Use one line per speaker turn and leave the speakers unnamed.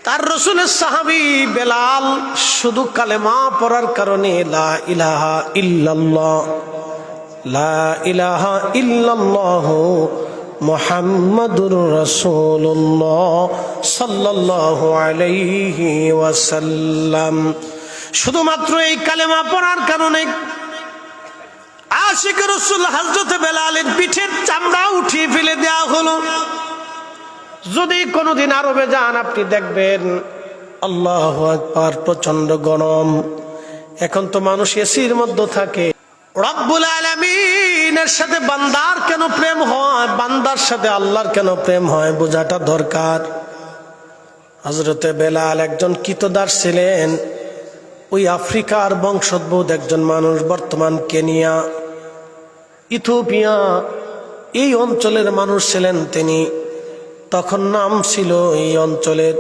তার রাসূলের সাহাবী বেলাল শুধু কালেমা পড়ার কারণে লা ইলাহা ইল্লাল্লাহ, লা ইলাহা ইল্লাল্লাহ মুহাম্মাদুর রাসূলুল্লাহ সাল্লাল্লাহু আলাইহি ওয়াসাল্লাম, শুধুমাত্র এই কালেমা পড়ার কারণে আশিক রাসূল হযরত বেলালের পিঠের চামড়া উঠিয়ে ফেলে দেওয়া হলো। যদি কোনোদিন আরবে যান আপনি দেখবেন আল্লাহু আকবার, প্রচন্ড গরম। এখন তো মানুষ এসির মধ্যে থাকে। রব্বুল আলামিনের সাথে বান্দার কেন প্রেম হয়, বান্দার সাথে আল্লাহর কেন প্রেম হয় বোঝাটা দরকার। হযরতে বেলাল একজন কৃতদাস ছিলেন। ওই আফ্রিকার বংশোদ্ভূত একজন মানুষ, বর্তমান কেনিয়া, ইথিওপিয়া এই অঞ্চলের মানুষ ছিলেন তিনি। তখন নাম ছিল এই অঞ্চলের